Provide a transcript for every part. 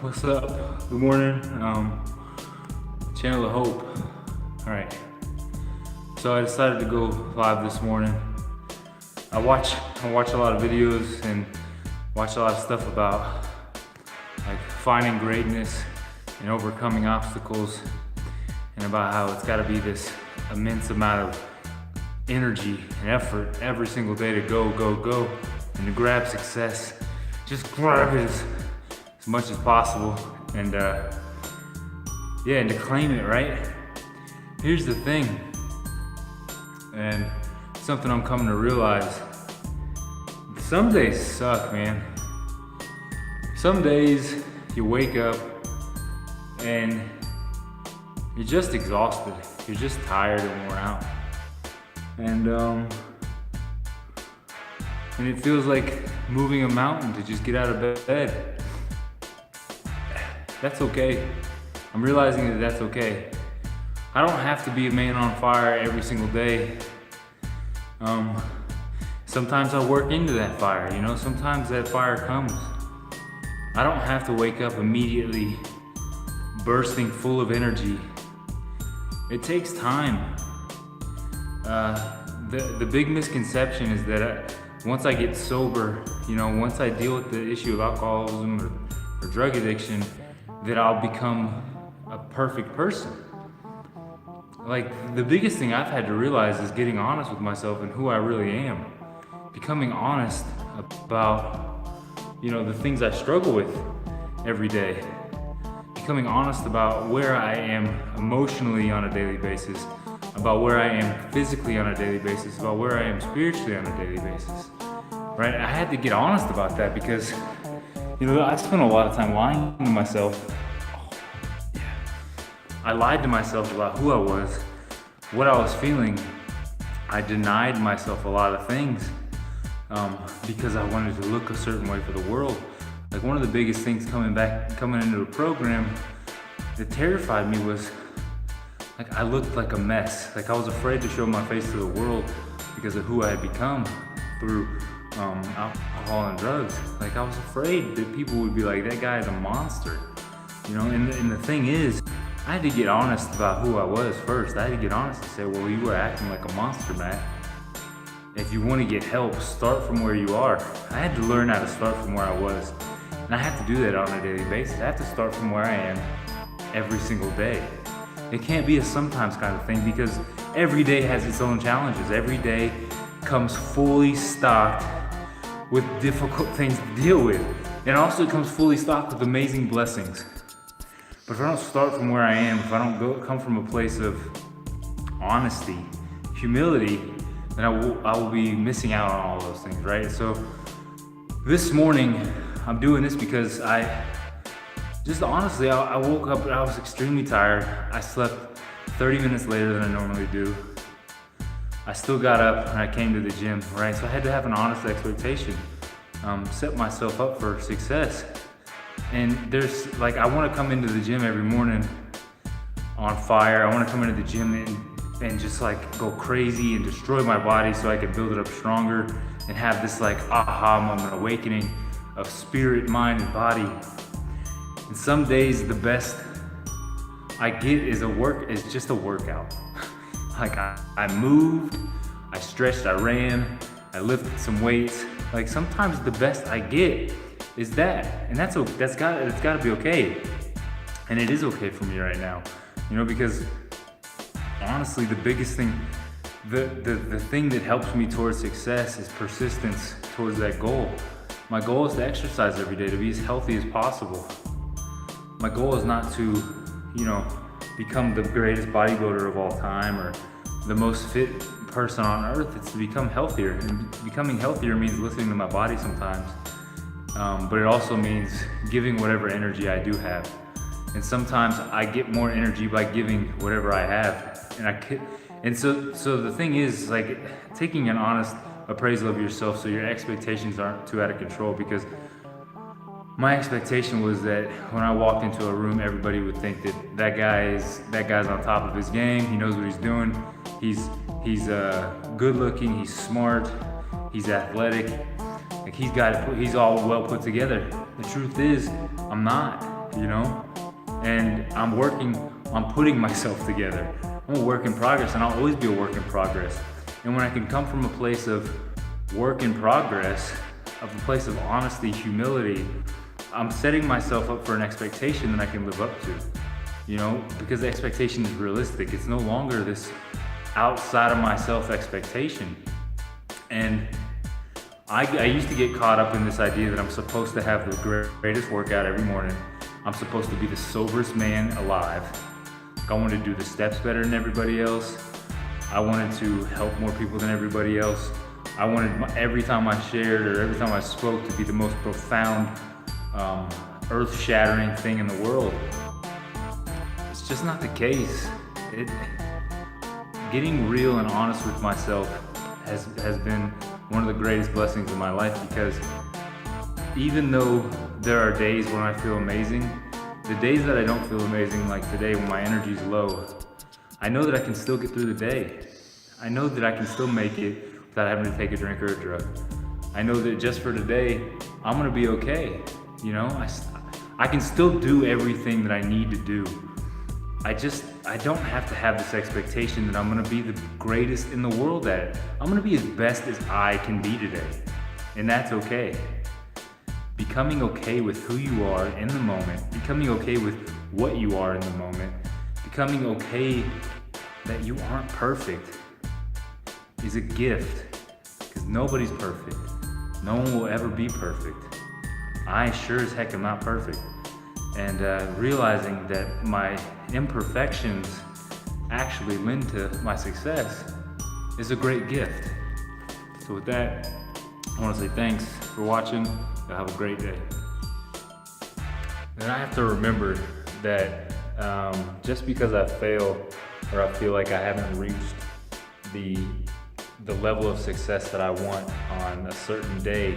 What's up? Good morning. Channel of Hope. All right. So I decided to go live this morning. I watch a lot of videos and watch a lot of stuff about like finding greatness and overcoming obstacles, and about how it's got to be this immense amount of energy and effort every single day to go, and to grab success. Just grab it as much as possible, and and to claim it, right? Here's the thing, and something I'm coming to realize. Some days suck, man. Some days you wake up and you're just exhausted. You're just tired and worn out. And it feels like moving a mountain to just get out of bed. That's okay. I'm realizing that that's okay. I don't have to be a man on fire every single day. Sometimes I work into that fire, sometimes that fire comes. I don't have to wake up immediately bursting full of energy. It takes time. The big misconception is that once I get sober, once I deal with the issue of alcoholism or drug addiction, that I'll become a perfect person. Like, the biggest thing I've had to realize is getting honest with myself and who I really am. Becoming honest about, the things I struggle with every day. Becoming honest about where I am emotionally on a daily basis, about where I am physically on a daily basis, about where I am spiritually on a daily basis, right? I had to get honest about that because, I spent a lot of time lying to myself. I lied to myself about who I was, what I was feeling. I denied myself a lot of things because I wanted to look a certain way for the world. Like, one of the biggest things coming into the program that terrified me was, like, I looked like a mess. Like, I was afraid to show my face to the world because of who I had become through alcohol and drugs. Like, I was afraid that people would be like, that guy is a monster. And the thing is, I had to get honest about who I was first. I had to get honest and say, well, you were acting like a monster, Matt. If you want to get help, start from where you are. I had to learn how to start from where I was. And I have to do that on a daily basis. I have to start from where I am every single day. It can't be a sometimes kind of thing, because every day has its own challenges. Every day comes fully stocked with difficult things to deal with. And also it comes fully stocked with amazing blessings. But if I don't start from where I am, if I don't come from a place of honesty, humility, then I will be missing out on all those things, right? So this morning, I'm doing this because honestly, I woke up and I was extremely tired. I slept 30 minutes later than I normally do. I still got up and I came to the gym, right? So I had to have an honest expectation, set myself up for success. And I want to come into the gym every morning on fire. I want to come into the gym and just go crazy and destroy my body so I can build it up stronger and have this aha moment, awakening of spirit, mind, and body. And some days the best I get is just a workout. I moved, I stretched, I ran, I lifted some weights. Sometimes the best I get is that, and it's got to be okay. And it is okay for me right now, because honestly, the biggest thing, the thing that helps me towards success is persistence towards that goal. My goal is to exercise every day, to be as healthy as possible. My goal is not to, become the greatest bodybuilder of all time or the most fit person on earth. It's to become healthier. And becoming healthier means listening to my body sometimes. But it also means giving whatever energy I do have. And sometimes I get more energy by giving whatever I have. And so the thing is, taking an honest appraisal of yourself so your expectations aren't too out of control, because my expectation was that when I walked into a room, everybody would think that guy's on top of his game. He knows what he's doing. He's good looking. He's smart. He's athletic. He's all well put together. The truth is, I'm not. you know? And I'm working on putting myself together. I'm a work in progress, and I'll always be a work in progress. And when I can come from a place of work in progress, of a place of honesty, humility, I'm setting myself up for an expectation that I can live up to, you know, because the expectation is realistic. It's no longer this outside of myself expectation. And I used to get caught up in this idea that I'm supposed to have the greatest workout every morning. I'm supposed to be the soberest man alive. I wanted to do the steps better than everybody else. I wanted to help more people than everybody else. I wanted every time I shared or every time I spoke to be the most profound, earth-shattering thing in the world. It's just not the case. Getting real and honest with myself has been one of the greatest blessings of my life, because even though there are days when I feel amazing, the days that I don't feel amazing, like today when my energy's low, I know that I can still get through the day. I know that I can still make it without having to take a drink or a drug. I know that just for today, I'm gonna be okay. You know, I can still do everything that I need to do. I don't have to have this expectation that I'm gonna be the greatest in the world at it. I'm gonna be as best as I can be today, and that's okay. Becoming okay with who you are in the moment, becoming okay with what you are in the moment, becoming okay that you aren't perfect is a gift, because nobody's perfect. No one will ever be perfect. I sure as heck am not perfect. And realizing that my imperfections actually lend to my success is a great gift. So with that, I want to say thanks for watching. Have a great day. And I have to remember that just because I fail or I feel like I haven't reached the level of success that I want on a certain day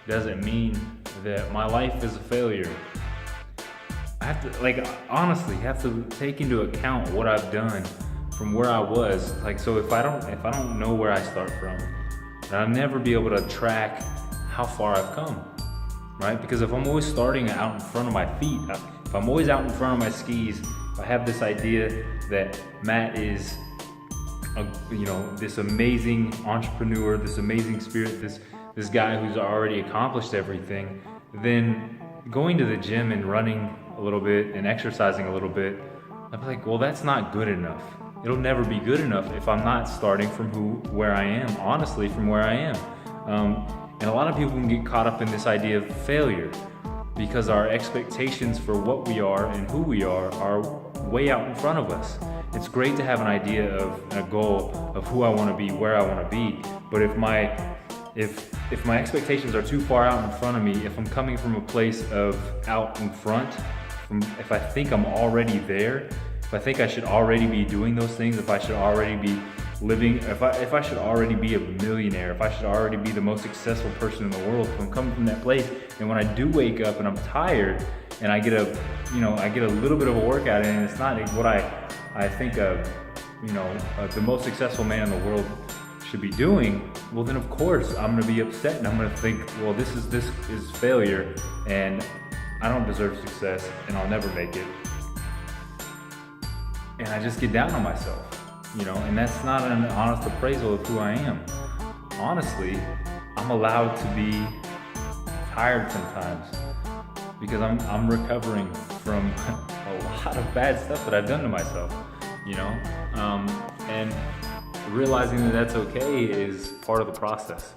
doesn't mean that my life is a failure. I have to, honestly, have to take into account what I've done from where I was. So if I don't know where I start from, then I'll never be able to track how far I've come, right? Because if I'm always starting out in front of my feet, if I'm always out in front of my skis, if I have this idea that Matt is this amazing entrepreneur, this amazing spirit, this guy who's already accomplished everything, then going to the gym and running a little bit and exercising a little bit, I'd be like, well, that's not good enough. It'll never be good enough if I'm not starting from where I am, honestly, from where I am. And a lot of people can get caught up in this idea of failure because our expectations for what we are and who we are way out in front of us. It's great to have an idea of a goal of who I want to be, where I want to be, but if my expectations are too far out in front of me, if I'm coming from a place of out in front, if I think I'm already there, if I think I should already be doing those things, if I should already be living, if I should already be a millionaire, if I should already be the most successful person in the world, if I'm coming from that place, and when I do wake up and I'm tired and I get a little bit of a workout in, and it's not what I think the most successful man in the world should be doing, well then of course I'm gonna be upset and I'm gonna think, well this is failure and I don't deserve success and I'll never make it. And I just get down on myself, and that's not an honest appraisal of who I am. Honestly, I'm allowed to be tired sometimes because I'm recovering from a lot of bad stuff that I've done to myself, and realizing that that's okay is part of the process.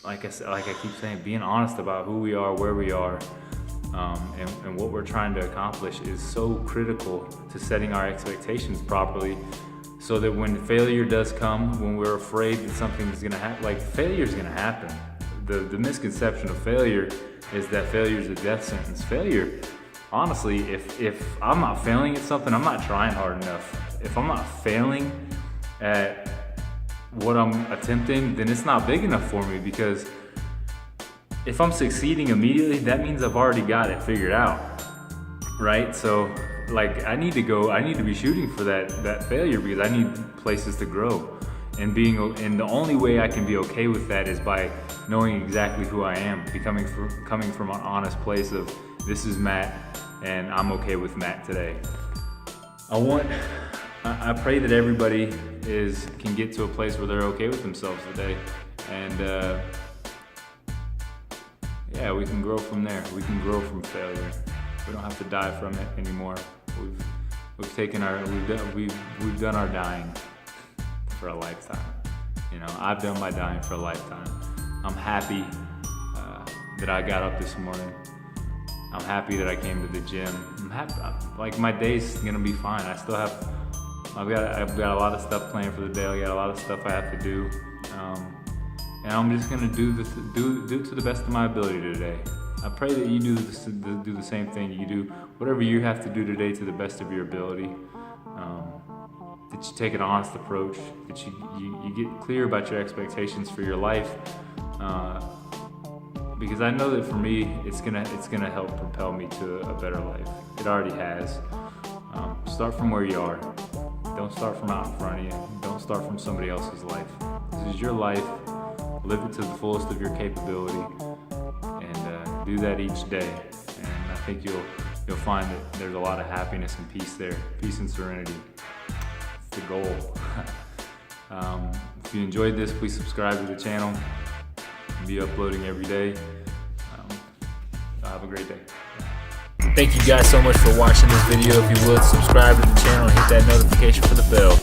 Like I keep saying, being honest about who we are, where we are, and what we're trying to accomplish is so critical to setting our expectations properly, so that when failure does come, when we're afraid that something is going to happen, failure is going to happen. The misconception of failure is that failure is a death sentence. Failure, honestly, if I'm not failing at something, I'm not trying hard enough. If I'm not failing at what I'm attempting, then it's not big enough for me, because if I'm succeeding immediately, that means I've already got it figured out, right? So I need to be shooting for that failure, because I need places to grow. And the only way I can be okay with that is by knowing exactly who I am, coming from an honest place of This is Matt, and I'm okay with Matt today. I pray that everybody can get to a place where they're okay with themselves today, and yeah, we can grow from there. We can grow from failure. We don't have to die from it anymore. We've done our dying for a lifetime. You know, I've done my dying for a lifetime. I'm happy that I got up this morning. I'm happy that I came to the gym. I'm happy, like my day's gonna be fine. I've got a lot of stuff planned for the day. I got a lot of stuff I have to do, and I'm just gonna do to the best of my ability today. I pray that you do the same thing. You do whatever you have to do today to the best of your ability. That you take an honest approach. That you get clear about your expectations for your life. Because I know that for me, it's gonna help propel me to a better life. It already has. Start from where you are. Don't start from out in front of you. Don't start from somebody else's life. This is your life. Live it to the fullest of your capability, and do that each day. And I think you'll find that there's a lot of happiness and peace there. Peace and serenity. It's the goal. If you enjoyed this, please subscribe to the channel. I'll be uploading every day. Have a great day. Thank you guys so much for watching this video. If you would, subscribe to the channel and hit that notification for the bell.